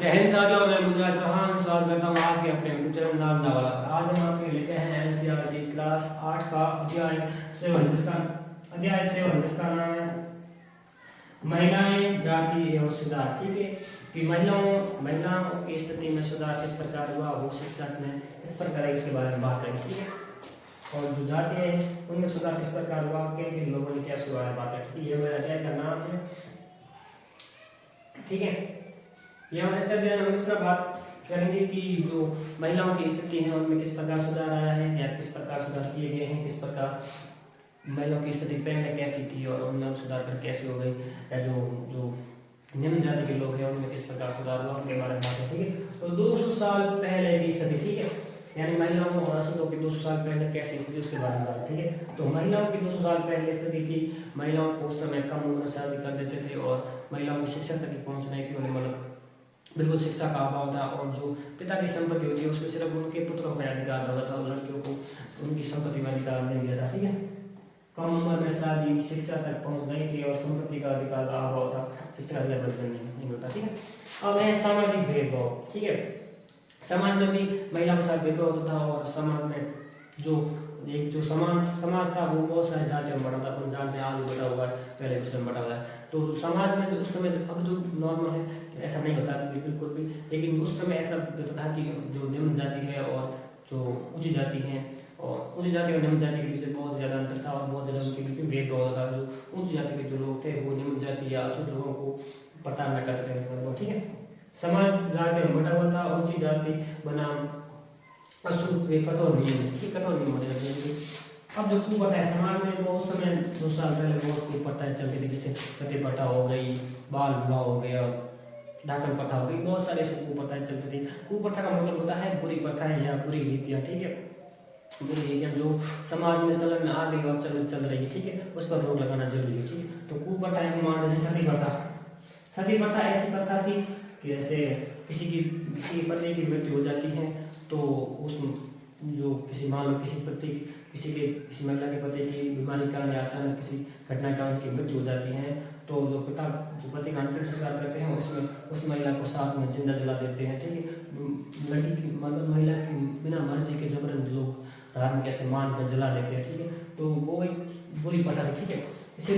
जय हिंद साथियों, मैं गुजरात चौहान स्वागत करता हूँ आपके अपने यूट्यूब चैनल नाम नावला। आज हम आपके लेते हैं एनसीईआरटी क्लास 8 का अध्याय 7 जिसका नाम है महिलाएं, जाति एवं सुधार। ठीक है, कि महिलाओं की स्थिति में सुधार किस प्रकार हुआ, वो शिक्षा में किस प्रकार है, इसके बारे में बात करेंगे। ठीक है, और जो जाति है उनमें सुधार किस प्रकार हुआ, किन किन लोगों ने क्या उसके बारे में बात करें। ये मेरा अध्याय का नाम है। ठीक है, यहाँ ऐसे हम इस तरह बात करेंगे कि जो महिलाओं की स्थिति है उनमें किस प्रकार सुधार आया है या किस प्रकार सुधार किए गए हैं, किस प्रकार महिलाओं की स्थिति पहले कैसी थी और उनमें सुधार कर कैसे हो गई, या जो निम्न जाति के लोग हैं उनमें किस प्रकार सुधार हुआ, उनके बारे में बात है। ठीक है, तो 200 साल पहले की स्थिति। ठीक है, यानी महिलाओं और असुरों की 200 साल पहले कैसी स्थिति उसके बारे में बात। ठीक है, तो महिलाओं की 200 साल पहले स्थिति थी, महिलाओं को उस समय कम उम्र से शादी कर देते थे और महिलाओं की शिक्षा तक पहुंच नहीं थी, उन्हें मतलब बिल्कुल शिक्षा का अभाव था, और जो पिता की संपत्ति होती है उसमें सिर्फ उनके पुत्रों का अधिकार होता था और लड़कियों को उनकी संपत्ति में अधिकार नहीं दिया था। ठीक है, कम उम्र में शादी, शिक्षा तक पहुंच नहीं थी और संपत्ति का अधिकार का अभाव था, शिक्षा का अधिकार नहीं होता। ठीक है, अब है सामाजिक भेदभाव। ठीक है, समाज में भी महिला के साथ भेदभाव होता था और समाज में जो समाज था वो बहुत सारे जातियों में बटा था। पंजाब में आज बटा हुआ है, पहले उसमें बटा हुआ है। तो जो समाज में उस समय, अब जो नॉर्मल है ऐसा नहीं होता बिल्कुल भी, लेकिन उस समय ऐसा होता था कि जो निम्न जाति है और जो उच्च जाति है, और उच्च जाति और निम्न जाति के बीच बहुत ज़्यादा अंतर था और बहुत ज़्यादा उनके बीच में भेदभाव होता था। जो उच्च जाति के जो लोग थे वो निम्न जाति या अछूत लोगों को प्रताड़ना करते थे। ठीक है, समाज जाति में बटा हुआ था, उच्च जाति बनाम अशुद्ध के कठोर नियम होते थे। अब जो कुप्रथा है समाज में बहुत समय 2 साल पहले बहुत कुप्रथाएं चलती थी, जैसे सती प्रथा हो गई, बाल विवाह हो गया, दाखन प्रथा हो गई, बहुत सारे ऐसे कुप्रथाएं चलती थी। कुप्रथा का मतलब होता है बुरी प्रथाएं या बुरी रीतियाँ। ठीक है, बुरी रीतियाँ जो समाज में चलन में आ गई और चल रही है। ठीक है, उस पर रोक लगाना जरूरी है। ठीक है, तो कुप्रथाएं मान जैसे सती प्रथा ऐसी प्रथा थी कि जैसे किसी पति की मृत्यु हो जाती है तो उस जो किसी मान लो किसी महिला के पति की बीमारी के कारण या अचानक किसी घटना के कारण उसकी मृत्यु हो जाती है, तो जो पति का अंतिम संस्कार करते हैं उसमें उस महिला को साथ में जिंदा जला देते हैं। ठीक है, लड़की की मतलब महिला की बिना मर्जी के जबरन लोग धार्मिक ऐसे मान कर जला देते हैं। ठीक है, तो वो एक बुरी प्रथा है। ठीक है, इसी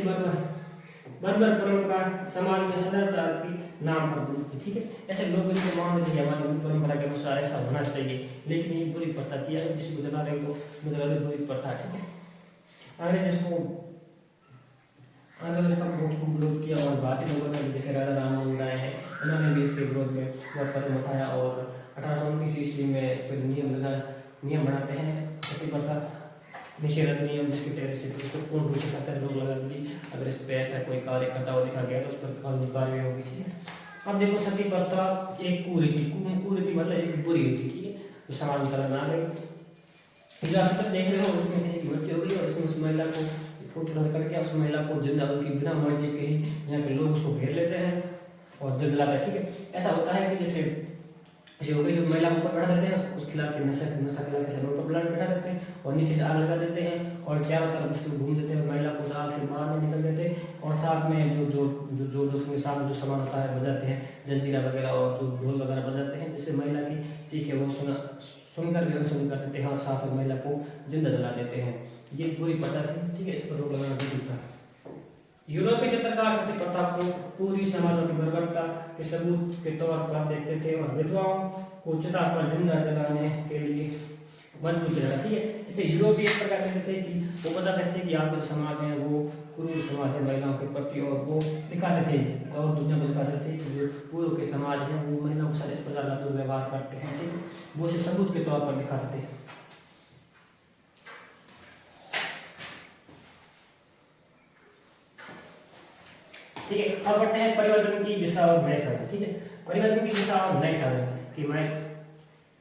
बर्बर परंपरा समाज में सदाचार की नाम पर बनती। ठीक है, ऐसे लोग इसको मान लेते हैं हमारी परंपरा के अनुसार ऐसा होना चाहिए, लेकिन ये बुरी प्रथा थी। अगर किसी को जला रहे तो मुझे बुरी प्रथा। ठीक है, अंग्रेज इसका बहुत विरोध किया और भारतीय लोगों ने जैसे राजा राममोहन राय है उन्होंने भी इसके विरोध में बहुत कदम उठाया और 1829 ईस्वी में इस पर नियम बनाते हैं, सती प्रथा निषेध नियम, जिसके तहत से उसको पूर्ण रूप से सरकार रोक लगा दी। अगर इस पर ऐसा कोई कार्य करता हुआ दिखा गया तो उस पर कानूनी कार्रवाई होगी। ठीक है, अब देखो सती प्रथा एक कुरीति मतलब एक बुरी रीति। ठीक है, जो समाज में चलन आ गई। जो आप तक देख रहे हो उसमें किसी की मृत्यु हो गई और उसमें उस महिला को फोटो करके उस महिला को जिंदा उनकी बिना मर्जी के ही यहाँ के लोग उसको घेर लेते हैं और जलाते हैं। ठीक है, ऐसा होता है कि जैसे हो गई तो महिला को ऊपर बैठा देते हैं, उस खिला के नशा खिला के सर ऊपर बैठा देते हैं और नीचे से आग लगा देते हैं और चारों तरफ उसको घूम देते हैं, महिला को आग से बाहर नहीं निकल देते और साथ में जो उसके साथ जो सामान होता है बजाते हैं, जंजीरा वगैरह और जो ढोल वगैरह बजाते हैं, जिससे महिला की चीख है वो सुनकर भी अनसुनी कर देते हैं और साथ में महिला को जिंदा जला देते हैं। ये पूरी प्रथा थी। ठीक है, इस पर रोक लगाना जरूरी था। यूरोपीय चित्रकार सती प्रथा को पूरी समाजों की बर्बरता के सबूत के तौर पर देखते थे और विधवाओं को चिता पर जिंदा जलाने के लिए मजबूर किया। ठीक है, इसे यूरोपीय इस प्रकार कहते थे कि वो बताते थे कि आपका जो समाज है वो क्रूर समाज है महिलाओं के प्रति, और वो दिखाते थे और दुनिया को दिखाते थे कि जो पूर्व के समाज है वो महिलाओं के साथ इस प्रकार का दुर्व्यवहार करते हैं। ठीक है, वो इसे सबूत के तौर पर दिखाते थे। ठीक है, अब बढ़ते हैं परिवर्तन की दिशा और नए साधन। ठीक है, परिवर्तन की दिशा और नए साधन कि मैं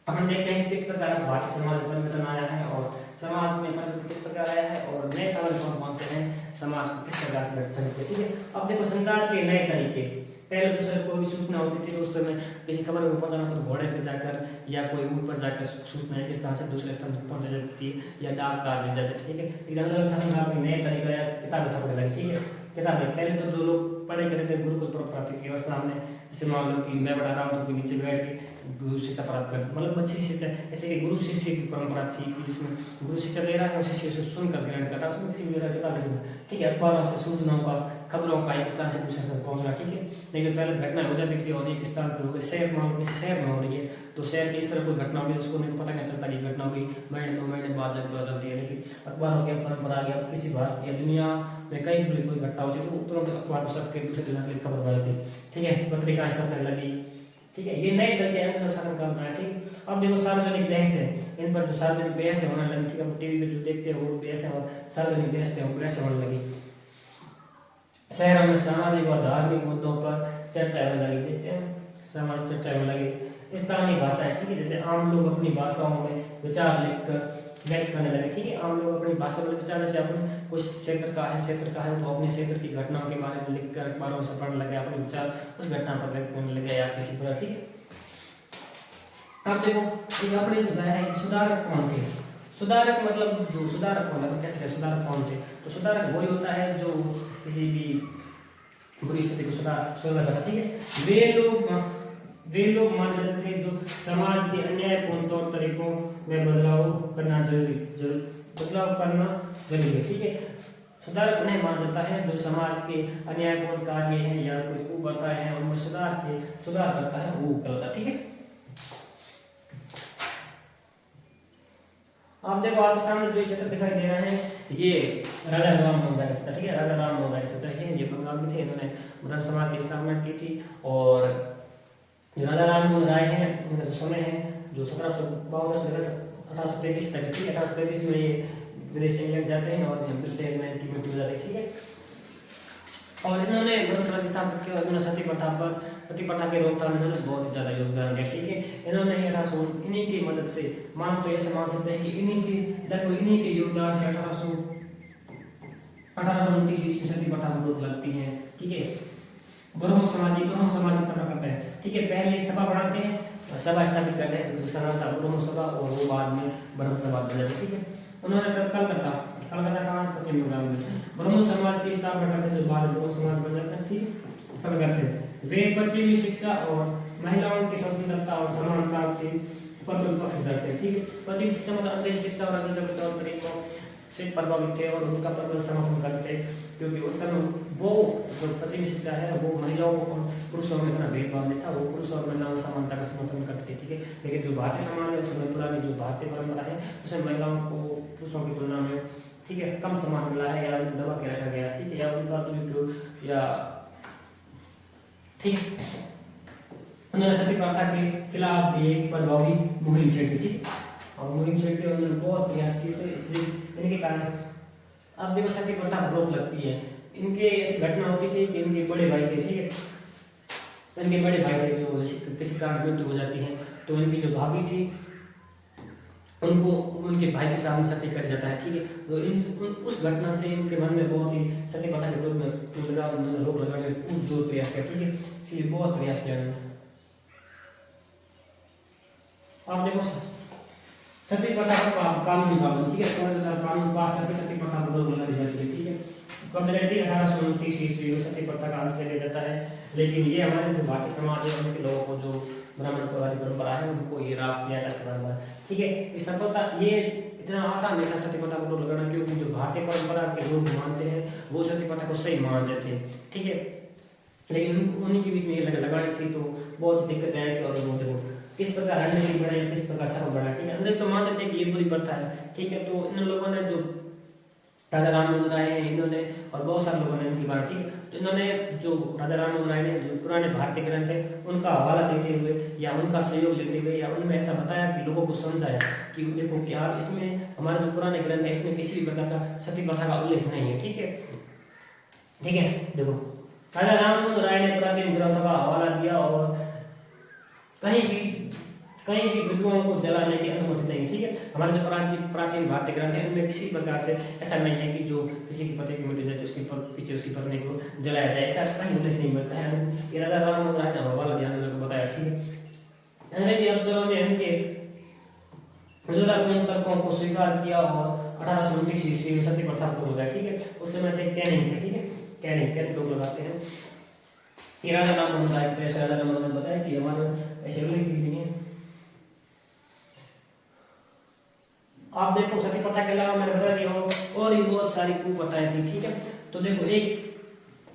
अपन देखते हैं किस प्रकार भारतीय समाज में परिवर्तन आया है और समाज में परिवर्तन किस प्रकार आया है और नए साधन कौन से हैं, समाज को किस प्रकार से संगठित है। ठीक है, अब देखो संचार के नए तरीके। पहले दूसरे कोई भी सूचना होती थी तो उस समय किसी खबर को पहुंचाना तो घोड़े पर जाकर या कोई ऊँट पर जाकर सूचना एक स्थान से दूसरे स्थान तक पहुंचा जाती थी या डाक भेज जाते थे। ठीक है, लेकिन अलग अलग नए तरीका या किताबें छपने लगी। ठीक है, किताबें पहले तो जो लोग पढ़ाई करते थे गुरुकुल परंपरा थी और सामने जैसे मान लो कि मैं पढ़ा रहा हूँ तो कोई नीचे बैठ के गुरु शिक्षा प्राप्त कर, मतलब अच्छी शिक्षा, जैसे कि गुरु शिष्य की परंपरा थी कि इसमें गुरु शिक्षा दे रहा है और शिष्य उसे सुनकर ग्रहण कर रहा है, उसमें किसी भी तरह किताब नहीं, ठीक है। अखबारों से, सूचनाओं का, खबरों का एक स्थान से दूसरे तक पहुंचना, ठीक है। लेकिन पहले घटना हो जाती थी और एक स्थान पर हो गई, शहर मान लो किसी शहर में हो रही है तो शहर की इस तरह कोई घटना होगी उसको नहीं पता नहीं चलता कि घटना होगी, महीने 2 महीने बाद जाकर पता चलती है। लेकिन अखबारों की परंपरा आ गया, अब किसी भारत या दुनिया में कहीं भी कोई घटना होती है तो तुरंत अखबार को सबके दूसरे दिन अगली खबर बढ़ जाती, ठीक है। पत्रिकाएं छपने लगी, ठीक है। ये नए तरह के अंग शासन करना है, ठीक है। अब देखो सार्वजनिक बहस है, इन पर जो सार्वजनिक बहस होने लगी, ठीक है। टीवी पे जो देखते हैं वो बहस है और सार्वजनिक बहस होने लगी। शहरों में सामाजिक और धार्मिक मुद्दों पर चर्चा होने लगी, देखते हैं सामाजिक चर्चा होने लगी। स्थानीय भाषा है, ठीक है। जैसे आम लोग अपनी भाषाओं में विचार लिखकर व्यक्त करने लगे, ठीक है। आम लोग अपनी भाषा में विचार, जैसे अपने कुछ क्षेत्र का है तो अपने क्षेत्र की घटनाओं के बारे में लिखकर अखबारों से पढ़ने लगे, अपने विचार उस घटना पर व्यक्त करने लगे या किसी पर, ठीक है। अब देखो एक अपने जो है कि सुधारक कौन थे, सुधारक मतलब जो सुधारक कौन है, कैसे सुधारक कौन थे, तो सुधारक वही होता है जो किसी भी बुरी स्थिति को सुधार करता, ठीक है। वे लोग मान जाते थे जो समाज के अन्यायपूर्ण तौर तरीकों में बदलाव करना जरूरी है, ठीक है। सुधारक उन्हें मान जाता है जो समाज के अन्यायपूर्ण कार्य हैं या कोई कुप्रथा है उनमें सुधार करता है, वो करता, ठीक है। आप देखो आपके सामने जो चित्र दिखाई दे रहा है ये राजा राम मोहन राय का चित्र, ठीक है। राजा राम मोहन राय का चित्र है, ये बंगाल में थे, इन्होंने ब्रह्म समाज की स्थापना की थी। और जो राजा राम मोहन राय है इनका जो समय है जो 1752 से 1833 तक, ठीक है। 1833 में ये विदेश से इंग्लैंड जाते हैं और फिर से इनकी मृत्यु हो जाती है, ठीक है। और इन्होंने ब्रह्म समाज की स्थापना की और इन्होंने सती प्रथा के रोकथाम में इन्होंने बहुत ज्यादा योगदान दिया, ठीक है। इन्होंने इन्हीं की मदद से मान तो ऐसे मान सकते हैं कि इन्हीं के योगदान से 1829 ईस्वी सती प्रथा में रोक लगती है, ठीक है। ब्रह्म समाज की स्थापना करते हैं, ठीक है। पहले सभा बनाते हैं, सभा स्थापित करते हैं जिसका नाम था ब्रह्म सभा और वो बाद में ब्रह्म सभा बन जाती है, ठीक है। उन्होंने कलकत्ता का पश्चिम बंगाल में ब्रह्म समाज की स्थापना करते हैं जो बाद में ब्रह्म समाज बन जाता है, ठीक है। स्थापना करते हैं। वे पश्चिमी शिक्षा और महिलाओं की स्वतंत्रता और समानता के पक्ष धरते हैं, ठीक है। पश्चिमी शिक्षा मतलब अंग्रेजी शिक्षा और अंग्रेजी तौर तरीकों से प्रभावित थे और उनका प्रबल समर्थन करते थे, क्योंकि उस समय वो जो पश्चिमी शिक्षा है वो महिलाओं को पुरुषों में इतना भेदभाव नहीं था, वो पुरुष और महिलाओं समानता का समर्थन करते थे, ठीक है। लेकिन जो भारतीय समाज है उसमें पुरानी जो भारतीय परंपरा है उसमें महिलाओं को पुरुषों की तुलना में, ठीक है, कम सम्मान मिला है या दबा के रखा गया, ठीक है, या उनका दुरुपयोग या, ठीक है। उन्होंने सती प्रथा के खिलाफ एक प्रभावी मुहिम छेड़ी थी और मुहिम छेड़ते उन्होंने बहुत प्रयास किए थे, इसलिए इनके कारण अब देखो सती प्रथा रोक लगती है। इनके ऐसी घटना होती थी कि इनके बड़े भाई थे, ठीक है, इनके बड़े भाई थे जो किसी कारण मृत्यु हो जाती है तो इनकी जो भाभी थी उनको उनके भाई के सामने सती कर जाता है, ठीक है। तो उस घटना से इनके मन में बहुत ही सती प्रथा के विरोध में उन्होंने रोक लगाने का खूब जोर प्रयास किया, ठीक है। इसलिए बहुत प्रयास किया उन्होंने। आप देखो सती प्रथा का कानूनी पालन, ठीक है, 16,000 कानून पास करके सती प्रथा को रोक लगा दी जाती है, ठीक है। कब लगाई थी 1829 ईस्वी में सती प्रथा का अंत कर दिया जाता है। लेकिन ये हमारे जो भारतीय समाज है उनके लोगों को जो ब्राह्मण वाली परंपरा है उनको ये रास दिया जा, ठीक है। इस सफलता ये इतना आसान नहीं था सती प्रथा को रोक लगाना, क्योंकि जो भारतीय परंपरा के लोग मानते हैं वो सती प्रथा को सही मानते थे, ठीक है। लेकिन उन्हीं के बीच में ये लगानी थी तो बहुत दिक्कत आई थी और देखो किस प्रकार रणनीति बनाई, किस प्रकार सफल बना, ठीक है। अंग्रेज तो मानते थे कि ये बुरी प्रथा है, ठीक है। तो इन लोगों ने जो राजा राम मोहन राय हैं इन्होंने और बहुत सारे लोगों ने इनकी बात, ठीक है। तो इन्होंने जो राजा राम मोहन राय ने जो पुराने भारतीय ग्रंथ है उनका हवाला देते हुए या उनका सहयोग लेते हुए या उनमें ऐसा बताया कि लोगों को समझाया कि देखो कि आप इसमें हमारे जो पुराने ग्रंथ है इसमें किसी भी प्रकार का सती प्रथा का उल्लेख नहीं है, ठीक है, ठीक है। देखो राजा राम मोहन राय ने प्राचीन ग्रंथों का हवाला दिया और कहीं भी विधवाओं को जलाने की अनुमति नहीं, ठीक है। हमारे जो प्राचीन भारतीय ग्रंथ है उनमें किसी प्रकार से ऐसा नहीं है कि जो किसी की पति की मृत्यु जाए तो उसके पीछे उसकी पत्नी को जलाया जाए, ऐसा कहीं उल्लेख नहीं मिलता है। ये राजा राम मोहन राय ने हवाला ध्यान लोगों को बताया, ठीक है। अंग्रेजी अफसरों ने इनके मौजूदा तर्कों को स्वीकार किया और 1819 ईस्वी में सती प्रथा को रोका, ठीक है। उस समय थे कैनिंग थे, ठीक है, कैनिंग लोग लगाते हैं ये राजा राममोहन राय, प्रेस राजा राममोहन ने बताया कि हमारे ऐसे रूल की नहीं है। आप देखो सती प्रथा के अलावा मैंने बता दिया हो और भी बहुत सारी कुप्रथाएं थी, ठीक है। तो देखो एक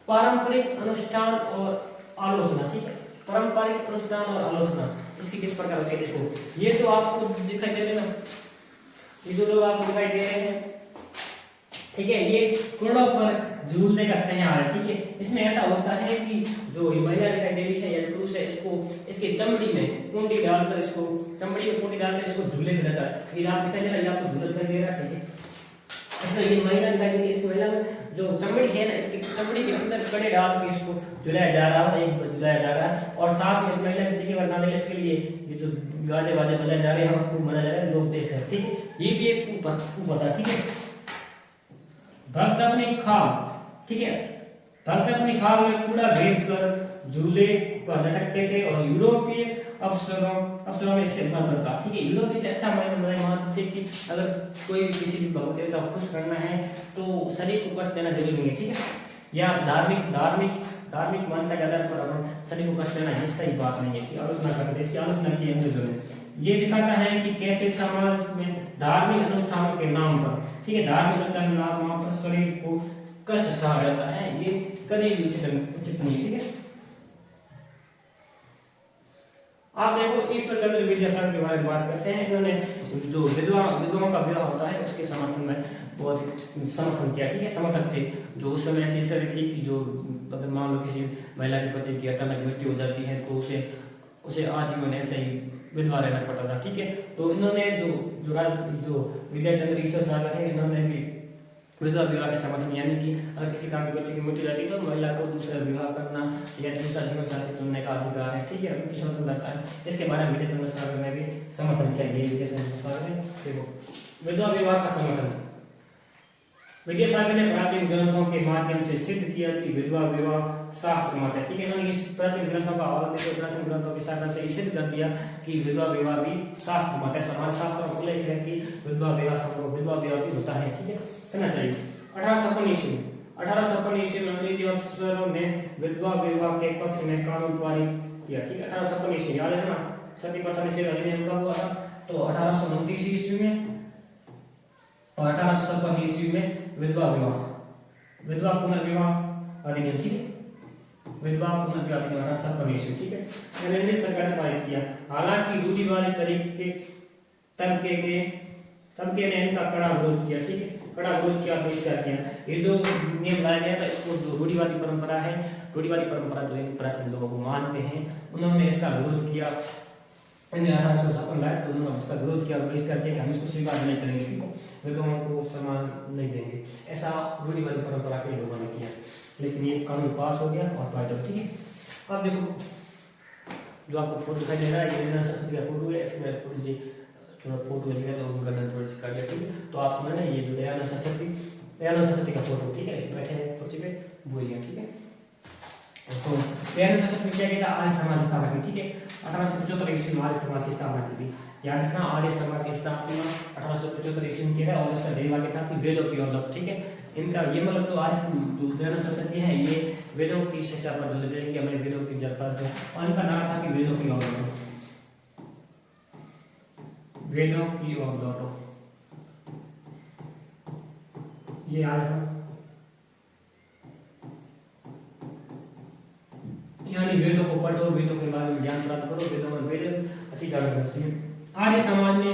पारंपरिक अनुष्ठान और आलोचना, ठीक है, पारंपरिक अनुष्ठान और आलोचना इसकी किस प्रकार होती है। देखो ये तो आपको दिखाई दे रहे ना, ये जो लोग आपको दिखाई दे रहे हैं, ठीक है, ये कुंडों पर झूलने का त्यौहार है, ठीक है। इसमें ऐसा होता है कि जो महिला दिखाई दे रही है या पुरुष है, इसको इसके चमड़ी में कुंडी डालकर, इसको चमड़ी में कुंडी डालकर इसको झूले में रहता है। ये आप दिखाई दे रहा है, ये आपको झूला दिखाई दे रहा है, ठीक है। इसमें ये महिला दिखाई दे रही है, इस महिला में जो चमड़ी है ना, इसकी चमड़ी के अंदर कड़े डाल के इसको झुलाया जा रहा है, एक झुलाया जा रहा है। और साथ में इस महिला की जगह पर नाले इसके लिए ये जो गाजे बाजे बजाए जा रहे हैं और खूब मनाया जा रहा है, लोग देख रहे हैं, ठीक है। ये भी एक कुप्रथा, ठीक है। भक्त अपनी खाल, ठीक है, भक्त अपनी खाल में कूड़ा भेद कर झूले पर लटकते थे और यूरोपीय अफसरों में इससे बंद था, ठीक है। यूरोपीय से अच्छा मैं मानते थे कि अगर कोई भी किसी भी भक्त देवता को खुश करना है तो शरीर को कष्ट देना जरूरी नहीं है, ठीक है। या धार्मिक मान्यता के आधार पर शरीर को कष्ट देना ये सही बात नहीं है, कि आलोचना करते, इसकी आलोचना की अंग्रेजों ने। ये दिखाता है कि कैसे समाज में धार्मिक अनुष्ठानों के नाम पर, ठीक है, धार्मिक अनुष्ठान के नाम पर शरीर को कष्ट सहा जाता है, ये कभी भी उचित नहीं है, ठीक है। आप देखो ईश्वर चंद्र विद्यासागर के बारे में बात करते हैं। इन्होंने जो विधवाओं का विवाह होता है उसके समर्थन में बहुत समर्थन किया, ठीक है। समर्थक थे जो उस समय ऐसी स्थिति थी कि जो अगर मान लो किसी महिला के पति की अचानक मृत्यु हो जाती है तो उसे आजीवन ऐसे ही विधवा रहना पड़ता था, ठीक है। तो इन्होंने जो विद्याचंद्र ईश्वर सागर है, इन्होंने भी विधवा विवाह के समर्थन, यानी कि अगर किसी काम की बच्चे की मृत्यु जाती है तो महिला को दूसरा विवाह करना या दूसरा जीवन साथी चुनने का अधिकार है, ठीक है, उनकी स्वतंत्रता है। इसके बारे में विद्याचंद्र सागर ने भी समर्थन किया। ये विद्याचंद्र सागर ने देखो विधवा विवाह का समर्थन, विद्यासागर ने प्राचीन ग्रंथों के माध्यम से सिद्ध किया कि विधवा विवाह शास्त्र मत है, ठीक है। इन्होंने इस प्राचीन ग्रंथों का हवाला देकर प्राचीन ग्रंथों की सहायता से सिद्ध कर दिया कि विधवा विवाह भी शास्त्र मत है। हमारे शास्त्रों में उल्लेख है कि विधवा विवाह भी होता है, ठीक है, करना चाहिए। 1855 ईस्वी में अंग्रेजी अफसरों ने विधवा विवाह के पक्ष में कानून पारित किया, ठीक है। 1855 ईस्वी याद है ना, सती प्रथा निषेध अधिनियम कब हुआ था, तो 1829 ईस्वी में और 1856 ईस्वी में विधवा पुनर्विवाह अधिनियम, ठीक है, विधवा पुनर्विवाह अधिनियम 1856 ईस्वी, ठीक है, मैंने अंग्रेज सरकार ने पारित किया। हालांकि रूढ़िवादी तरीके तबके ने इनका कड़ा विरोध किया, ठीक है, कड़ा विरोध किया, बहिष्कार किया। ये जो नियम लाया गया था, इसको जो रूढ़िवादी परंपरा है, रूढ़िवादी परंपरा जो इन प्राचीन लोगों को मानते हैं, उन्होंने इसका विरोध किया। 1856 लाया तो उन्होंने इसका विरोध किया, बहिष्कार किया कि हम इसको स्वीकार नहीं करेंगे, विधवाओं को सम्मान नहीं देंगे, ऐसा रूढ़िवादी परंपरा के लोगों ने किया। लेकिन ये कानून पास हो गया और पारित हो, ठीक है। अब देखो जो आपको फोटो दिखाई दे रहा है, ये सरस्वती का फोटो है, इसमें थोड़ी सी थोड़ा फोटो लिखा तो गर्दन थोड़ी सी कर लिया, ठीक है। तो आप समझ रहे हैं ये जो दयानंद सरस्वती का फोटो, ठीक है, बैठे हैं कुर्सी पे, वो ही है, ठीक है। तो दयानंद सरस्वती ने क्या किया था, आर्य समाज की स्थापना की, ठीक है। 1875 ईस्वी में आर्य समाज की स्थापना की थी। याद रखना, आर्य समाज की स्थापना 1875 ईस्वी में किया था और इसका ध्येय वाक्य था कि वेदों की औरत, ठीक है। इनका ये मतलब जो दयानंद सरस्वती है, ये वेदों की शिक्षा पर जोर देते हैं कि हमें वेदों की जरूरत है, और इनका नारा था कि वेदों की ओर लौटो, वेदों की ओर लौटो। ये याद रखना, यानी वेदों को पढ़ो, वेदों के बारे में ज्ञान प्राप्त करो, वेदों में वेद अच्छी तरह करती है। आर्य समाज ने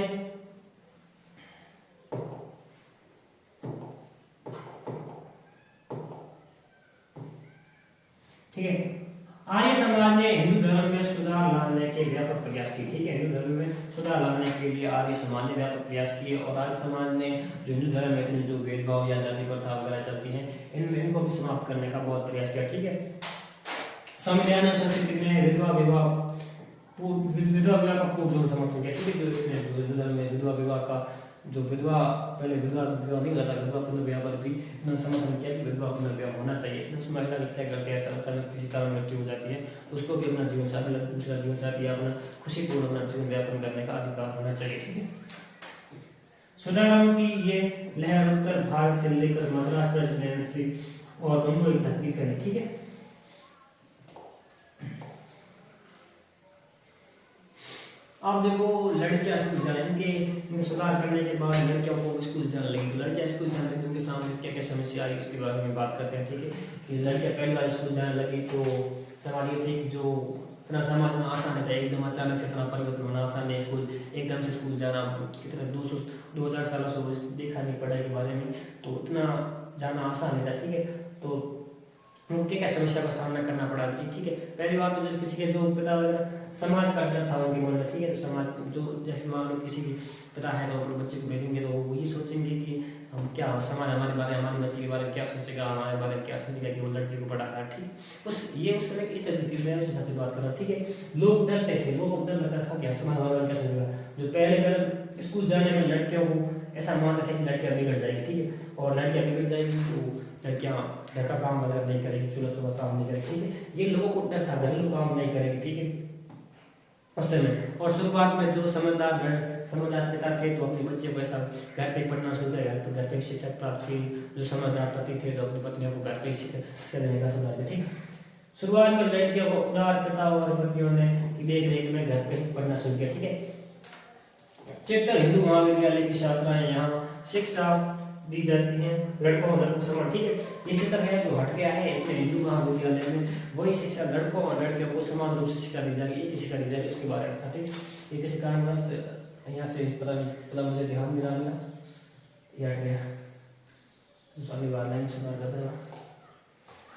ठीक है, आर्य समाज ने हिंदू धर्म में सुधार लाने के व्यापक प्रयास किए, ठीक है। हिंदू धर्म में सुधार लाने के लिए आर्य समाज ने व्यापक प्रयास किए और आर्य समाज ने जो हिंदू धर्म में इतनी जो भेदभाव या जाति प्रथा वगैरह चलती हैं, इनको भी समाप्त करने का बहुत प्रयास किया, ठीक है। स्वामी दयानंद सरस्वती ने विधवा विवाह का पूर्ण समर्थन किया, ठीक है। जो इसने हिंदू धर्म में विधवा विवाह का जो पहले विधवा नहीं होता, विधवा पुनर्विवाह पर भी इन्होंने समर्थन किया कि विधवा पुनर्विवाह होना चाहिए। इसमें उस महिला की हत्या करते हैं, अचानक किसी कारण मृत्यु हो जाती है तो उसको भी अपना जीवन साथी, दूसरा जीवन साथी या अपना खुशीपूर्ण अपना जीवन व्यापन करने का अधिकार होना चाहिए, ठीक है। सुधारों की ये लहर उत्तर भारत से लेकर मद्रास प्रेसिडेंसी और बंबई तक भी फैली, ठीक है। आप देखो लड़कियां स्कूल जाने इनके सुधार करने के बाद लड़कियों को स्कूल जाने लगी, तो लड़कियां स्कूल जाने लगी तो उनके सामने क्या क्या समस्या आई उसके बारे में बात करते हैं। ठीक है, कि लड़कियां पहली बार स्कूल जाने लगी तो सवाल ये थे कि जो इतना समाज में आसान था, एकदम अचानक से इतना परिवर्तन होना आसान है, स्कूल एकदम से स्कूल जाना कितने 200 सालों से देखा नहीं पढ़ाई के बारे में, तो इतना जाना आसान नहीं था। ठीक है, तो उनके क्या समस्या का सामना करना पड़ा। ठीक है, पहली बात तो जैसे किसी के जो पिता वगैरह समाज का डर था उनके मन में। ठीक है, तो समाज जो जैसे मान लो किसी के पिता है तो अपने बच्चे को भेजेंगे तो वो ये सोचेंगे कि हम क्या समाज हमारे बारे में, हमारे बच्चे के बारे में क्या सोचेगा, हमारे बारे में क्या सोचेगा कि वो लड़के को पढ़ा रहा। ठीक, उस समय इस तरह की मैं उस से बात कर रहा। ठीक है, लोग डरते थे, लोगों को डर लगता था कि समाज हमारे बारे में क्या सोचेगा। जो पहले स्कूल जाने में लड़कियों को ऐसा मानते थे कि लड़कियां बिगड़ जाएगी। ठीक है, और लड़कियां बिगड़ जाएगी तो लड़कियां घर का काम वगैरह नहीं करेगी, चूल्हा चौका काम नहीं करेगी। ठीक है, ये लोगों को डर था, घरेलू काम नहीं करेगी। ठीक है, उस समय और शुरुआत में जो समझदार पिता थे तो अपने बच्चे को ऐसा घर पे पढ़ना शुरू किया, तो घर पे शिक्षा प्राप्त की। जो समझदार पति थे तो अपनी पत्नियों को घर पे शिक्षा देने का सुधार किया। ठीक, शुरुआत में लड़कियों को उदार पिता और पतियों ने देख रेख में घर पे पढ़ना शुरू किया। ठीक है, चेतन हिंदू महाविद्यालय की छात्राएं यहाँ शिक्षा दी जाती हैं लड़कों और लड़कों समान। ठीक है, ये चित्र है जो हट गया है, इसमें हिंदू महाविद्यालय में वही शिक्षा लड़कों और लड़कियों को समान रूप से शिक्षा दी जाएगी, एक ही शिक्षा दी जाएगी उसके बारे में था। ठीक, ये किसी कारणवश यहाँ से पता नहीं चला, मुझे ध्यान नहीं रहा, ये हट गया, अगली बार नहीं सुधार करते हैं।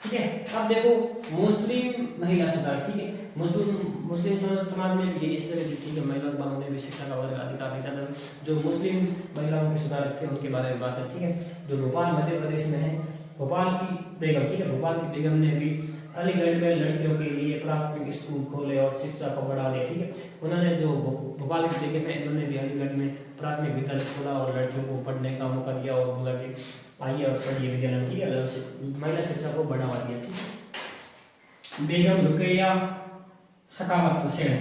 ठीक है, अब देखो मुस्लिम महिला सुधार। ठीक है, मुस्लिम समाज में भी इस तरह की ठीक है, महिलाओं को उन्हें भी शिक्षा का वर्ग अधिकार दिया था। जो मुस्लिम महिलाओं के सुधारक थे उनके बारे में बात है। ठीक है, जो भोपाल मध्य प्रदेश में है, भोपाल की बेगम। ठीक है, भोपाल की बेगम ने भी अलीगढ़ में लड़कियों के लिए प्राथमिक स्कूल खोले और शिक्षा को बढ़ा दिया। ठीक है, उन्होंने जो भोपाल की बेगम है उन्होंने भी अलीगढ़ में प्राथमिक विद्यालय खोला और लड़कियों को पढ़ने का मौका दिया और बोला कि आइए और पढ़िए विद्यालय। ठीक है, महिला शिक्षा को बढ़ावा दिया। ठीक है, बेगम रुकैया सखावत हुसैन,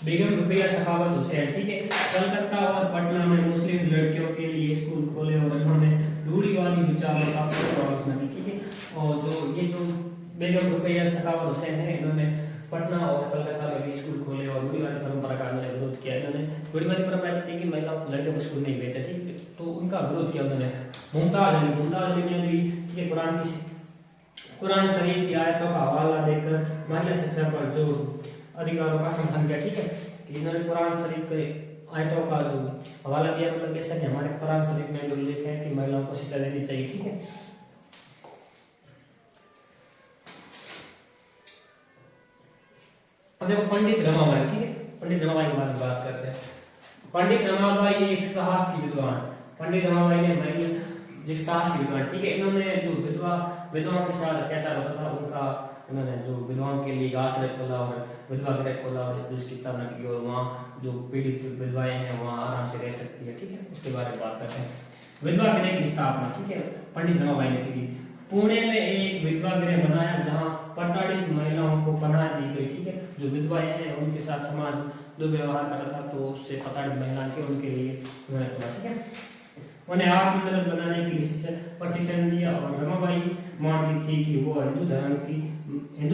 बेगम रुकैया सखावत हुसैन। ठीक है, कलकत्ता और पटना में मुस्लिम लड़कियों के लिए स्कूल खोले और उन्होंने रूढ़िवादी विचारों का आलोचना की। ठीक है, और जो बेगम रुकैया सखावत हुसैन है इन्होंने पटना और कलकत्ता में भी स्कूल खोले और रूढ़िवादी परंपरा का विरोध किया। इन्होंने रूढ़िवादी परंपरा से कि महिलाओं लड़कियों को स्कूल नहीं भेजते। ठीक है, तो उनका विरोध किया उन्होंने। मुमताज अली ने भी ठीक है कुरान शरीफ की आयतों का हवाला देकर महिला शिक्षा पर जो अधिकारों का समर्थन किया। ठीक है, कि इन्होंने कुरान शरीफ के आयतों का जो हवाला दिया, मतलब जैसा कि हमारे कुरान शरीफ में भी उल्लेख है कि महिलाओं को शिक्षा देनी चाहिए। ठीक है, अब देखो पंडित रमाबाई। ठीक है, पंडित रमाबाई के बारे में बात करते हैं। पंडित रमाबाई एक साहसी विद्वान, पंडित रमाबाई ने जो साहसी विद्वान। ठीक है, इन्होंने जो विधवाओं के साथ अत्याचार होता था उनका इन्होंने जो विधवाओं के लिए आश्रय खोला और विधवा गृह खोला और इसकी स्थापना की और वहाँ जो पीड़ित विधवाएं हैं वहाँ आराम से रह सकती है। ठीक है, उसके बारे में बात करते हैं। विधवा गृह की स्थापना ठीक है पंडित रमाबाई ने की थी। पुणे में एक विधवा गृह बनाया जहाँ प्रताड़ित महिलाओं को पनाह दी गई। ठीक है, जो विधवाएं हैं उनके साथ समाज दुर्व्यवहार करता था तो उससे प्रताड़ित महिलाएं थे उनके लिए उन्होंने खोला। ठीक है, उन्हें आत्मनिर्भर बनाने के लिए प्रशिक्षण दिया और रमाबाई मानती थी कि वो हिंदू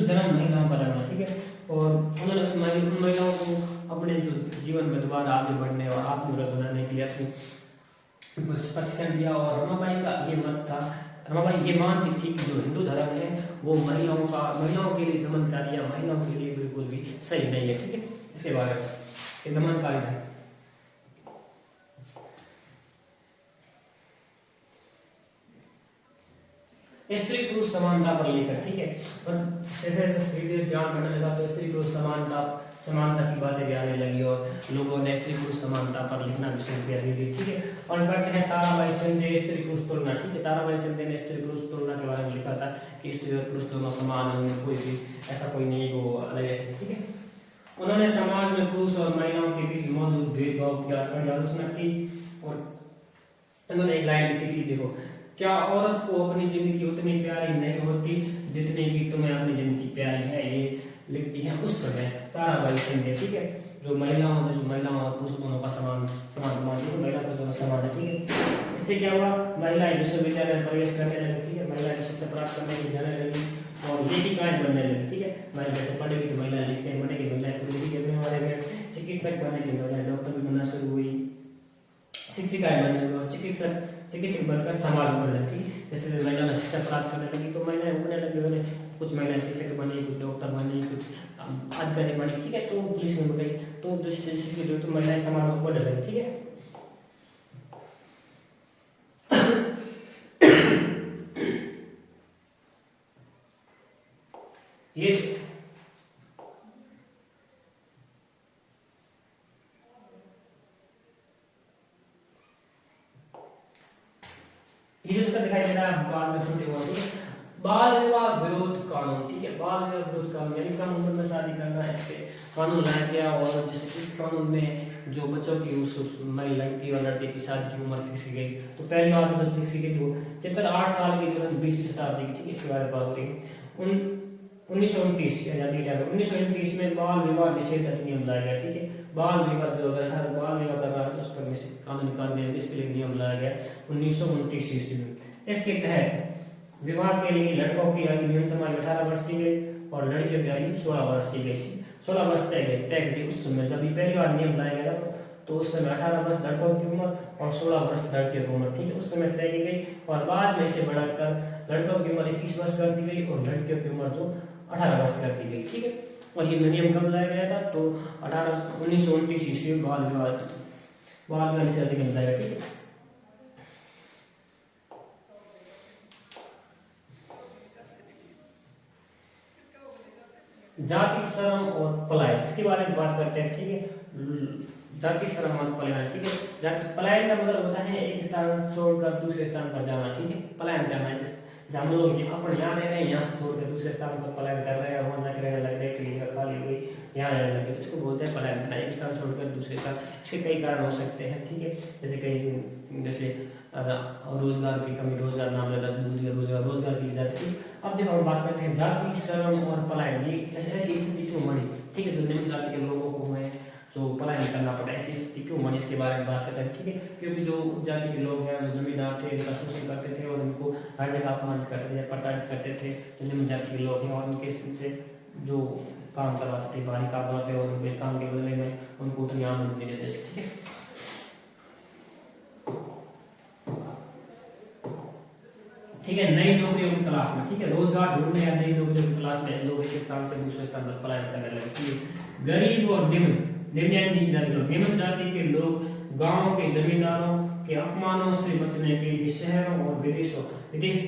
धर्म महिलाओं का धर्म है। ठीक है, और उन्होंने उस महिलाओं को अपने जो जीवन में दोबारा आगे बढ़ने और आत्मनिर्भर बनाने के लिए अपनी प्रशिक्षण दिया। और रमाबाई का ये मत था, रमाबाई ये मानती थी कि जो हिंदू धर्म है वो महिलाओं के लिए दमनकारी या महिलाओं के लिए बिल्कुल भी सही नहीं है। ठीक है, इसके बारे में दमनकारी है। स्त्री पुरुष समानता पर लेकर ठीक है, और जैसे ध्यान बढ़ने लगा तो स्त्री पुरुष समानता की बातें भी आने लगी और लोगों ने स्त्री पुरुष समानता पर लिखना भी शुरू किया धीरे। ठीक है, और पढ़ते हैं ताराबाई शिंदे स्त्री पुरुष तुलना। ठीक है, ताराबाई शिंदे ने स्त्री पुरुष तुलना के बारे में लिखा था कि स्त्री और पुरुष दोनों समान है, उनमें कोई भी ऐसा कोई नहीं वो अलग ऐसे। ठीक है, उन्होंने समाज में पुरुष और महिलाओं के बीच मौजूद भेदभाव की आलोचना की और उन्होंने एक लाइन लिखी थी, देखो, क्या औरत को अपनी जिंदगी उतनी प्यारी नहीं होती जितनी कि तुम्हें अपनी जिंदगी प्यारी है। ये लिखती हैं उस समय ताराबाई शिंदे। ठीक है, जो महिलाओं और पुरुष दोनों का समान मानती है, महिला को दोनों समान है। ठीक है, इससे क्या हुआ, महिलाएं विश्वविद्यालय में प्रवेश करने लगी। ठीक है, महिलाएं शिक्षा प्राप्त करने की जाने लगी और लेखिकाएं बनने लगी। ठीक है, महिला जैसे पढ़ेगी तो महिला लिखने बढ़ेगी, महिलाएं खुद लिखेगी अपने बारे में, चिकित्सा चिकित्सक बनने के बजाय डॉक्टर भी बनना शुरू हुई, शिक्षिकाएं बनने लगी और चिकित्सक बनकर समाज उभरने लगी। जैसे महिलाएं शिक्षा प्राप्त करने लगी तो महिलाएं उभरने लगी, उन्होंने कुछ महिलाएं शिक्षक बनी, कुछ डॉक्टर बनी, कुछ अधिकारी बनी, ठीक है, तो पुलिस में गई, तो जो शिक्षित हुई तो महिलाएं समाज में उभरने लगी, ठीक है। ये जो दिखाई दे रहा है बाल में छोटे हुआ, ठीक है, बाल विवाह विरोध कानून, ठीक है, बाल विवाह विरोध कानून यानी कम उम्र में शादी करना, इस पे कानून लाया गया। और जैसे इस कानून में जो बच्चों की उस लड़की और लड़के की शादी की उम्र फिक्स की गई, तो पहली बात तो फिक्स की गई जो 8 साल की जो 20वीं शताब्दी की, ठीक है, इसके बारे में बात करेंगे। 1929 में बाल विवाह निषेध अधिनियम लाया गया, ठीक है, बाल विवाह जो अगर बाल विवाह कर रहा है तो उस पर कानून निकालने इसके लिए नियम लाया गया 1929 ईस्वी में। इसके तहत विवाह के लिए लड़कों की आयु न्यूनतम आयु 18 वर्ष की गई और लड़कियों की आयु 16 वर्ष की गई। 16 वर्ष तय की उस समय जब पहली बार नियम लाया गया तो उस समय 18 वर्ष लड़कों की उम्र और 16 वर्ष लड़कियों की उम्र, ठीक है, उस समय तय की गई। और बाद में इसे बढ़ाकर लड़कों की उम्र 21 वर्ष कर दी गई और लड़कियों की उम्र जो 18 वर्ष कर दी गई, ठीक है। और ये नियम कब लाया गया था तो 1929 ईस्वी में बाल विवाह निषेध अधिनियम लाया गया, ठीक है। जाति श्रम और पलायन, इसके बारे में बात करते हैं, ठीक है। जाति श्रम और पलायन, ठीक है, जाति पलायन का मतलब होता है एक स्थान छोड़कर दूसरे स्थान पर जाना, ठीक है, पलायन करना है। हम लोग अपन यहाँ रह रहे हैं, यहाँ से छोड़कर दूसरे स्थान पर पलायन कर रहे हैं और वहाँ जाकर रहने लग रहे हैं, जगह खाली हुई यहाँ रहने लगे, तो इसको बोलते हैं पलायन करना, एक स्थान छोड़कर दूसरे स्थान। इसके कई कारण हो सकते हैं, ठीक है, जैसे रोजगार की कमी, रोजगार नाम रोजगार की जाती है। अब देखो हम बात करते हैं जाति श्रम और पलायन, ये ऐसी स्थिति क्यों बनी, ठीक है, जो निम्न जाति के लोगों को हुए जो पलायन करना पड़ा, ऐसी स्थिति क्यों बनी, इसके बारे में बात करते हैं, ठीक है। क्योंकि जो जाति के लोग हैं, जो जमींदार थे, इनका शोषण करते थे और उनको हर जगह अपमानित करते थे, प्रताड़ित करते थे, जो निम्न जाति के लोग हैं, और उनके से जो काम करवाते थे, भारी काम करवाते थे और उनके काम के बदले में उनको उतनी आमदनी नहीं देते, ठीक है। ठीक है, नई नौकरियों की तलाश में, ठीक है, रोजगार ढूंढने या नई नौकरियों की तलाश में लोग एक स्थान से दूसरे स्थान पर पलायन करने लगे। गरीब और निम्न जाति के लोग गांवों के जमींदारों के अपमानों से बचने के लिए शहरों और विदेश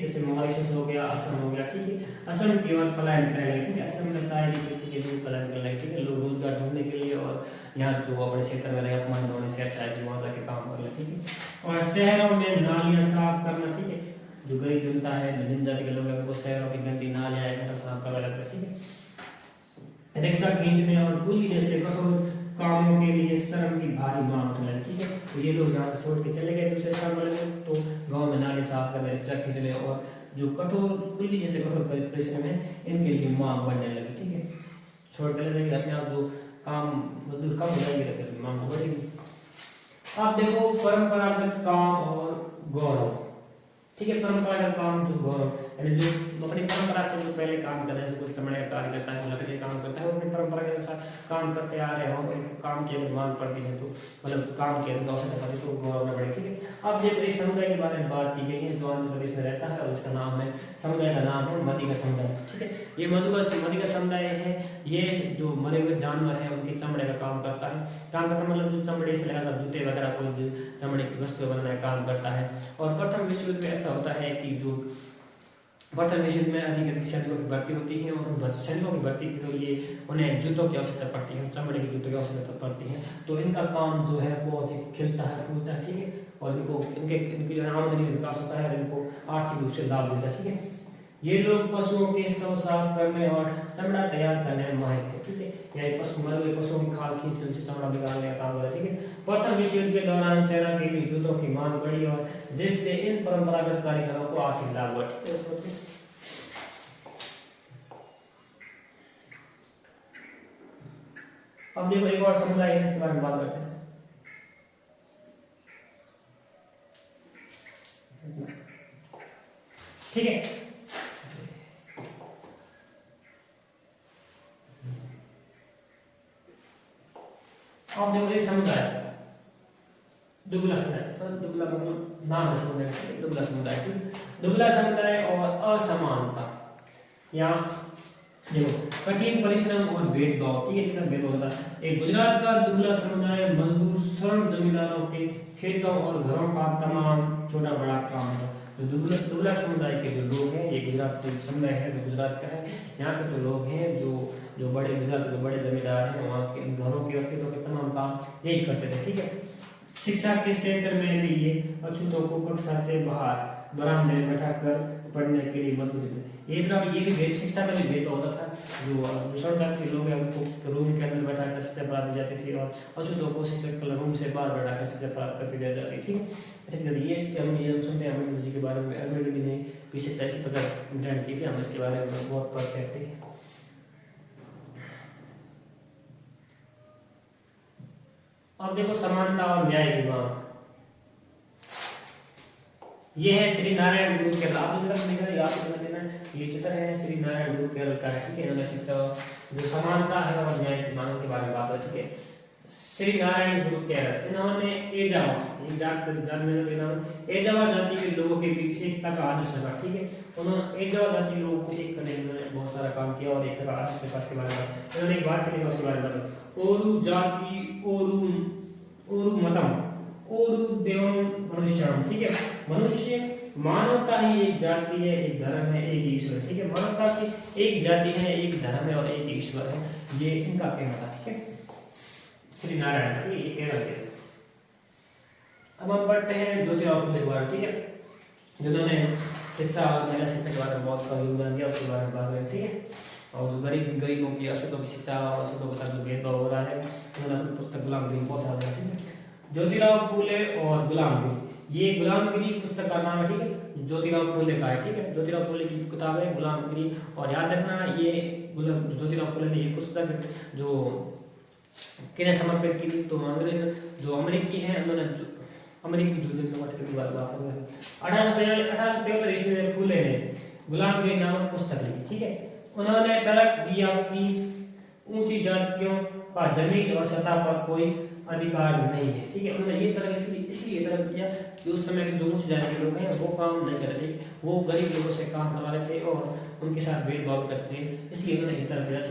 जैसे मॉरिशस हो गया, असम हो गया, ठीक है, असम की ओर पलायन करने लगे, ठीक है, असम में चाय की खेती के लिए पलायन करने लगे, ठीक है, लोग रोजगार ढूंढने के लिए और यहाँ जो अपने क्षेत्र में रहे अपमान होने से अच्छा है कि वहाँ जाके काम कर ले, ठीक है। और शहरों में नालियाँ साफ करना, ठीक है, जो गरीब जनता है, निम्न जाति के लोग हैं, वो शहरों की गंदी नालियाँ गटर साफ करने लगते हैं, ठीक है। रिक्शा खींचने और कुली जैसे कठोर कामों के लिए श्रम की भारी मांग उठने लगी, ठीक है, तो ये लोग यहाँ से छोड़ के चले गए दूसरे स्थान पर, तो गांव में नाले साफ करने, रिक्शा खींचने और जो कठोर कुली जैसे कठोर परिश्रम है इनके लिए मांग बढ़ने लगी, ठीक है, छोड़ चले जाएंगे अपने आप, जो काम मजदूर कम हो जाएंगे फिर मांग बढ़ेगी। आप देखो परंपरागत काम और गौरव, ठीक है, परंपरागत काम जो गौरव यानी जो अपनी परंपरा से जो पहले काम कर रहे हैं, कोई चमड़े का कार्य करता है, लकड़ी का काम करता है, वो अपनी परंपरा के अनुसार काम करते आ रहे हैं और काम की अगर मांग पड़ती है तो मतलब काम की अगर आवश्यकता पड़ती है तो गौरव न बढ़े, ठीक है। अब जब एक समुदाय के बारे में बात की गई है जो आंध्र प्रदेश में रहता है और उसका नाम है, समुदाय का नाम है मदिगा समुदाय, ठीक है, ये मदिगा समुदाय है, ये जो मरे हुए जानवर है उनके चमड़े का काम करता है, मतलब जो चमड़े से लगा जूते वगैरह कोई चमड़े की वस्तु बनाने का काम करता है। और प्रथम विश्व युद्ध में ऐसा होता है कि जो प्रथम विश्व युद्ध में अधिक सैनिकों की भर्ती होती है और सैनिकों की भर्ती के लिए उन्हें जूतों की आवश्यकता पड़ती है, चमड़े के जूतों की आवश्यकता पड़ती है, तो इनका काम जो है बहुत ही खिलता है फूलता है, ठीक है, और इनकी जो आमदनी में विकास होता है और इनको आर्थिक रूप से लाभ मिलता है, ठीक है। ये लोग पशुओं के शव साफ करने और चमड़ा तैयार करने में माहिर थे, ठीक है, या मरे हुए पशुओं की खाल खींच उनसे चमड़ा निकालने का काम होता है, ठीक है। प्रथम विश्व युद्ध के दौरान सेना के लिए जूतों की मांग बढ़ी और जिससे इन परंपरागत कारीगरों को आर्थिक लाभ हुआ, ठीक है। अब देखो एक और समुदाय है इसके बारे में बात करते हैं, ठीक है। अब देखो ये समुदाय, दुबला समुदाय, दुबला मतलब नाम है समुदाय, दुबला समुदाय, दुबला समुदाय और असमानता, या देखो कठिन परिश्रम और भेदभाव, ठीक है, ये सब भेदभाव होता है। एक गुजरात का दुबला समुदाय मजदूर श्रम जमींदारों के खेतों और घरों का तमाम छोटा बड़ा काम है। तो दुबला समुदाय के जो लोग हैं, ये गुजरात से समुदाय है जो गुजरात का है, यहाँ के जो लोग हैं जो जो बड़े गुजरात के जो बड़े जमींदार हैं, वहाँ के घरों के और खेतों के तमाम काम यही करते थे, ठीक है। शिक्षा के क्षेत्र में भी ये अछूतों को कक्षा से बाहर बरामदे में बैठा कर पढ़ने के लिए मंजूरी दी। ये तरह ये भी भेद, शिक्षा में भी भेद होता था। जो दूसरा टाइप के लोग हैं उनको रूम के अंदर बैठा कर शिक्षा प्राप्त दी जाती थी और अछूतों को शिक्षक रूम से बाहर बैठा कर शिक्षा प्राप्त करती दी जाती थी। अच्छा, ये हम ये सुनते हैं अम्बेडकर जी के बारे में। अम्बेडकर जी ने भी शिक्षा इसी प्रकार इंटरनेट की थी, हम इसके बारे में बहुत पढ़ते हैं। अब देखो समानता और न्याय की मांग, ये है श्री नारायण गुरु केरल। आप लोग देखा याद कर लेना, ये चित्र है श्री नारायण गुरु केरल का है, ठीक है। इन्होंने शिक्षा जो समानता है और न्याय की मांग के बारे में बात है, ठीक है। श्री नारायण गुरु केरल, इन्होंने एजावा एजावा जाति के लोगों के बीच एकता का आदर्श रखा, ठीक है। उन्होंने एजावा जाति के लोगों को एक करने के लिए बहुत सारा काम किया और एकता का आदर्श विकास के बारे में इन्होंने एक बात कही, उसके बारे में बताओ। ओरु जाति ओरु मतम ओरु देवम मनुष्यम, ठीक है। मनुष्य मानवता ही एक जाति है, एक धर्म है, एक ईश्वर, ठीक है। मानवता की एक जाति है, एक धर्म है और एक ईश्वर है, ये इनका कहना था, ठीक है। श्री नारायण, ठीक है, ये कहना थे। अब हम पढ़ते हैं ज्योतिराव फुले के बारे में, ठीक है, जिन्होंने शिक्षा और महिला शिक्षा के बारे में बहुत सारा योगदान दिया, उसके बारे में बात करें, ठीक है। और जो गरीबों की अशुद्धों की शिक्षा और अशुद्धों के साथ जो भेदभाव हो रहा है, उन्होंने अपनी पुस्तक गुलामगिरी बहुत सारा, ठीक है। ज्योतिराव फुले और गुलामगिरी, ये गुलामगिरी पुस्तक का नाम है, ठीक है, ज्योतिराव फुले का है, ठीक है। ज्योतिराव फुले की किताब है गुलामगिरी, और याद रखना ये ज्योतिराव फुले ने ये पुस्तक जो किन्हें समर्पित की थी, तो अंग्रेज जो अमेरिकी हैं, उन्होंने अमेरिकी जो की बात करें 1873 ईस्वी में फुले ने गुलामगिरी नामक पुस्तक लिखी, ठीक है। उन्होंने तर्क दिया कि ऊंची जातियों का जमीन और सतह पर कोई अधिकार नहीं है, ठीक है। उन्होंने ये तर्क इसलिए तर्क दिया कि उस समय के जो उच्च जाति के लोग हैं वो काम नहीं कर रहे, वो गरीब लोगों से काम करवा रहे थे और उनके साथ भेदभाव करते थे, इसलिए उन्होंने ये तर्क दिया था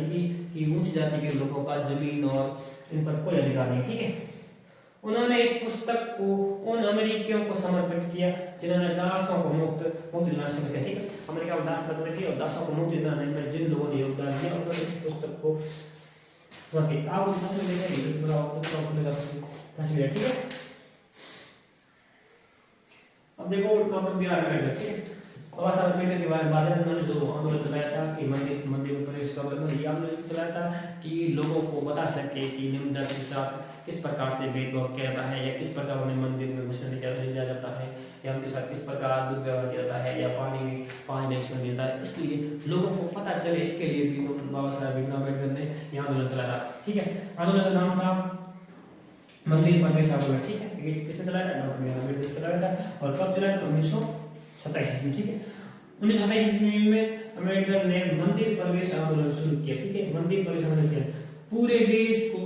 कि उच्च जाति के लोगों का जमीन और इन पर कोई अधिकार नहीं, ठीक है। उन्होंने इस पुस्तक को उन अमेरिकियों को समर्पित किया जिन्होंने दासों को मुक्ति दिलाने से बचाया, ठीक है। अमेरिका में दास प्रथा थी और दासों को मुक्ति दिलाने में जिन लोगों ने योगदान दिया, उन्होंने इस पुस्तक को समर्पित। आप उस तस्वीर देखेंगे तस्वीर, ठीक है। अब देखो डॉक्टर बी आर अम्बेडकर, ठीक है, बाबा साहब अम्बेडकर के बारे में बात है। उन्होंने जो आंदोलन चलाया था कि मंदिर में प्रवेश का आंदोलन चलाया था कि लोगों को बता सके कि निम्न जाति के साथ किस प्रकार से भेदभाव किया जाता है, या किस प्रकार उन्हें मंदिर में घुसने नहीं दिया जाता है, या उनके साथ किस प्रकार दुर्व्यवहार किया जाता है, या पानी नहीं छोड़ने देता है। इसलिए लोगों को पता चले, इसके लिए भी डॉक्टर बाबा साहब भीमराव अम्बेडकर ने यह आंदोलन चलाया, ठीक है। आंदोलन का नाम था मंदिर प्रवेश आंदोलन, ठीक है। किसने चलाया था? डॉक्टर भीमराव अम्बेडकर चलाया था। और कब चलाया था? 1927 में, ठीक है। 1927 ईस्वी में अम्बेडकर ने मंदिर प्रवेश आंदोलन शुरू किया, ठीक है। मंदिर प्रवेश आंदोलन किया, पूरे देश को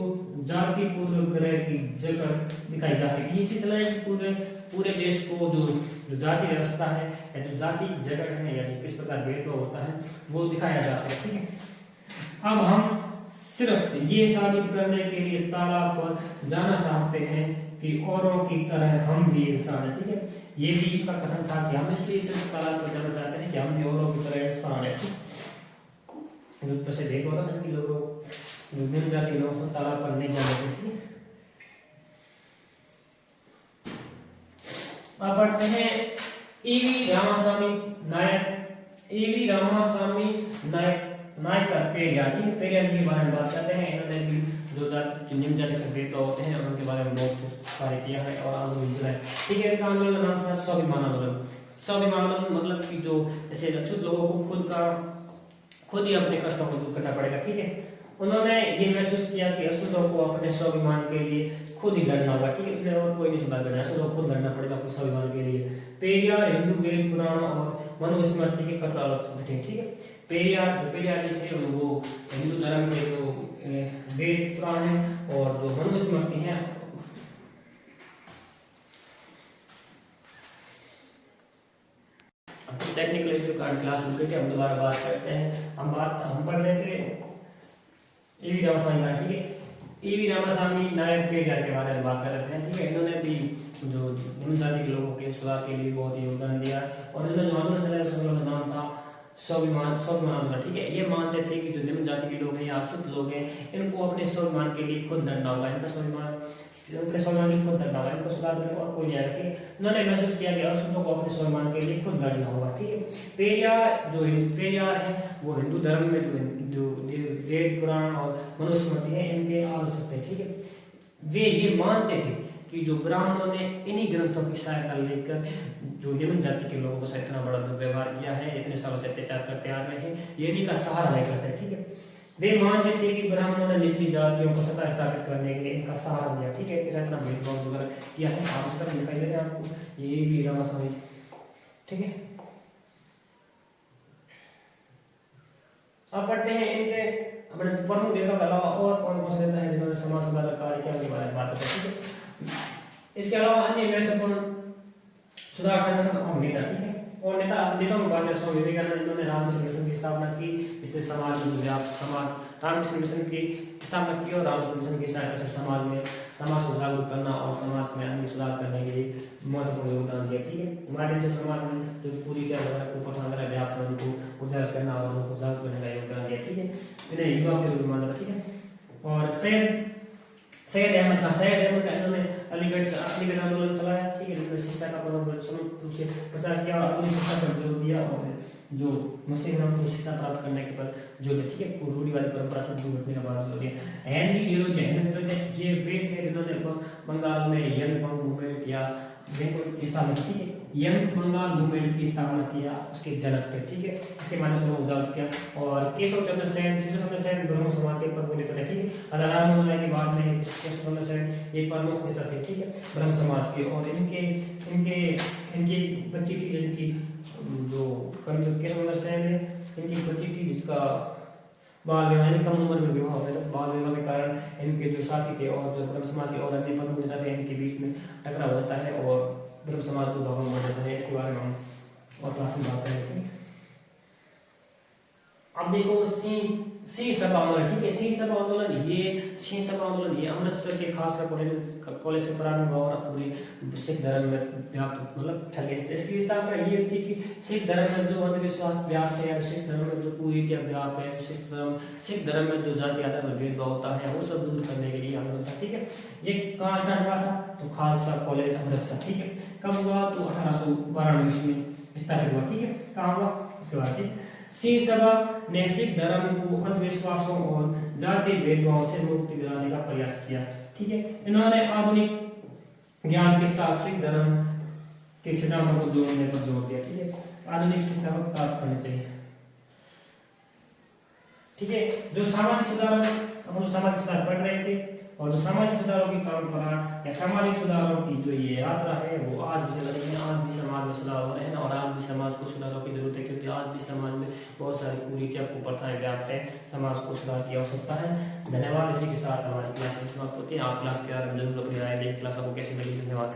जाति पूर्वग्रह की जगह दिखाई जा सके, इसलिए चलाया कि पूरे देश को जो जाति व्यवस्था है या जो जाति जगह है या किस प्रकार भेदभाव होता है वो दिखाया जा सके, ठीक है। अब हम सिर्फ ये साबित करने के लिए तालाब पर जाना चाहते हैं कि औरों की तरह हम भी इंसान हैं, ठीक है। ये भी इनका कथन था कि हम इसलिए सिर्फ तालाब पर जाना चाहते हैं कि हम भी औरों की तरह इंसान हैं, जो तो से भेद होता था कि लोगों निम्न जाति लोगों को तालाब पर नहीं जाना चाहिए। अब पढ़ते हैं ईवी रामास्वामी नायक का पेरियार, ठीक है। पेरियार जी के बारे में बात करते हैं। इन्होंने भी जो निम्न जाति से भेदभाव होते हैं उनके बारे में बहुत कार्य किया है और आंदोलन चलाया, ठीक है। इनका आंदोलन का नाम था स्वाभिमान आंदोलन। स्वाभिमान आंदोलन मतलब कि जो ऐसे अछूत लोगों को खुद ही अपने कष्टों को दूर करना पड़ेगा, ठीक है। उन्होंने ये महसूस किया कि अशुद्धों को अपने स्वाभिमान के लिए खुद ही लड़ना होगा, ठीक है। उन्हें और कोई नहीं सुधार करना है, अशुद्धों को खुद लड़ना पड़ेगा अपने स्वाभिमान के लिए। पेरियार हिंदू वेद पुराण और मनुस्मृति के कट्टर आलोचक थे, ठीक है। पेरियार जी थे वो हिंदू धर्म के जो वेद पुराण है और जो मनुस्मृति मनुस्मृति है। टेक्निकल इशू का क्लास रुक गई, हम दोबारा बात करते हैं। हम पढ़ रहे थे ईवी रामास्वामी, ठीक है। ईवी रामास्वामी नायक पेरियार के बारे में बात कर रहे थे, ठीक है। इन्होंने भी जो निम्न जाति के लोगों के सुधार के लिए बहुत योगदान दिया और इन्होंने जो आंदोलन चलाया उसका नाम था स्वाभिमान आंदोलन, ठीक है। ये मानते थे कि जो निम्न जाति के लोग हैं या अशुद्ध लोग हैं, इनको अपने स्वाभिमान के लिए खुद लड़ना होगा, इनका स्वाभिमान अपने स्वाभिमान के लिए खुद लड़ना होगा, इनको सुधार करने और कोई नहीं आएगा, ठीक है। उन्होंने महसूस किया कि अशुद्धों को अपने स्वाभिमान के लिए खुद लड़ना होगा, ठीक है। पेरियार है वो हिंदू धर्म में जो वेद पुराण और मनुस्मृति है इनके आलोचक थे, ठीक है। वे ये मानते थे कि जो ब्राह्मणों ने इन्हीं ग्रंथों की सहायता लेकर जो निम्न जाति के लोगों के साथ इतना बड़ा दुर्व्यवहार किया है, इतने सालों से अत्याचार करते आ रहे हैं, ये इन्हीं का सहारा नहीं करते, ठीक है। वे मानते थे कि ब्राह्मणों ने निचली जातियों को सत्ता स्थापित करने के लिए इनका सहारा दिया, ठीक है। इनके साथ इतना भेदभाव वगैरह किया है, आप इस तरह दिखाई दे रहे हैं आपको, ये भी रामास्वामी, ठीक है। अब पढ़ते हैं इनके अपने प्रमुख नेताओं के अलावा और कौन कौन से नेता है जिन्होंने समाज सुधार कार्य किया, उनके बारे में बात करते हैं, ठीक है। इसके अलावा अन्य महत्वपूर्ण सुधार संगठन और नेता, ठीक है। और नेताओं में बात करें स्वामी विवेकानंद, इन्होंने रामकृष्ण मिशन की स्थापना की, जिससे समाज में रामकृष्ण मिशन की स्थापना की और रामकृष्ण मिशन की सहायता से समाज को जागरूक करना और समाज में अन्य सुधार करने के लिए महत्वपूर्ण योगदान दिया, ठीक है। माध्यम से समाज में जो पूरी कुप्रथा वगैरह व्याप्त है उनको उजागर करना और उनको जागरूक करने का योगदान दिया, ठीक है। इन्हें युवा के रूप में माना था, ठीक है। और सैयद अहमद का इन्होंने अलीगढ़ आंदोलन चलाया, ठीक है, जिसमें शिक्षा का प्रचार किया और आधुनिक शिक्षा पर जोर दिया और जो मुस्लिम लोगों को शिक्षा प्राप्त करने के पर जोर दिया, ठीक है। रूढ़िवादी परंपरा से दूर हटने का बात जोर दिया। हेनरी डेरोजे ये वे थे जिन्होंने बंगाल में यंग बंग मूवमेंट या की स्थापना, ठीक है। यंग बंगाल मूवमेंट की स्थापना किया, उसके जनक थे, ठीक है। इसके माध्यम से उन्होंने उजागर किया। और केशव चंद्र सेन ब्रह्म समाज के प्रमुख नेता थे, ठीक है। राम मोहन राय के बाद में केशव चंद्र सेन एक प्रमुख नेता थे, ठीक है, ब्रह्म समाज के। और इनकी बच्ची थी जिनकी जो केशव चंद्र सेन है, इनकी बच्ची थी जिसका बाल विवाह, कम उम्र में विवाह हो गया था। बाल विवाह के कारण इनके जो साथी थे और जो ब्रह्म समाज के और अन्य प्रमुख नेता थे, इनके बीच में टकराव हो जाता है और ब्रह्म समाज को भवन बन जाता है। इसके बारे में हम और क्लास में बात करेंगे। अब देखो सिंह सभा आंदोलन, ठीक है। सिंह सभा आंदोलन ये अमृतसर के खालसा कॉलेज से प्रारंभ हुआ और पूरे सिख धर्म में व्याप्त मतलब फैल गया। इसकी स्थापना ये थी कि सिख धर्म में जो अंधविश्वास व्याप्त है या सिख धर्म में जो कुरीतियां व्याप्त है, सिख धर्म में जो जाति आधार पर भेदभाव होता है वो सब दूर करने के लिए आंदोलन था, ठीक है। ये कहाँ स्टार्ट हुआ था? तो खालसा कॉलेज अमृतसर, ठीक है। कब हुआ? तो 1892 में स्थापित हुआ, ठीक है। कहाँ हुआ? उसके बाद, ठीक। सिंह सभा ने सिख धर्म को अंधविश्वासों और जाति भेदभाव से मुक्ति दिलाने का प्रयास किया, ठीक है। इन्होंने आधुनिक ज्ञान के साथ सिख धर्म के सिद्धांतों को जोड़ने पर जोर दिया, ठीक है। आधुनिक शिक्षा प्राप्त करनी चाहिए, ठीक है। जो सामाजिक सुधार पढ़ रहे थे और जो सामाजिक सुधारों की परंपरा या सामाजिक सुधारों की जो ये यात्रा है वो आज भी चल रही है। आज भी समाज में सुधार हो रहे हैं और आज भी समाज को सुधारों की जरूरत है, क्योंकि आज भी समाज में बहुत सारी कुरीतियां कुप्रथाएं व्याप्त है। समाज को सुधार की आवश्यकता है। धन्यवाद। इसी के साथ हमारी क्लास समाप्त होती है। आप क्लास के बारे में जरूर अपनी राय दें, क्लास आपको कैसी लगी। धन्यवाद।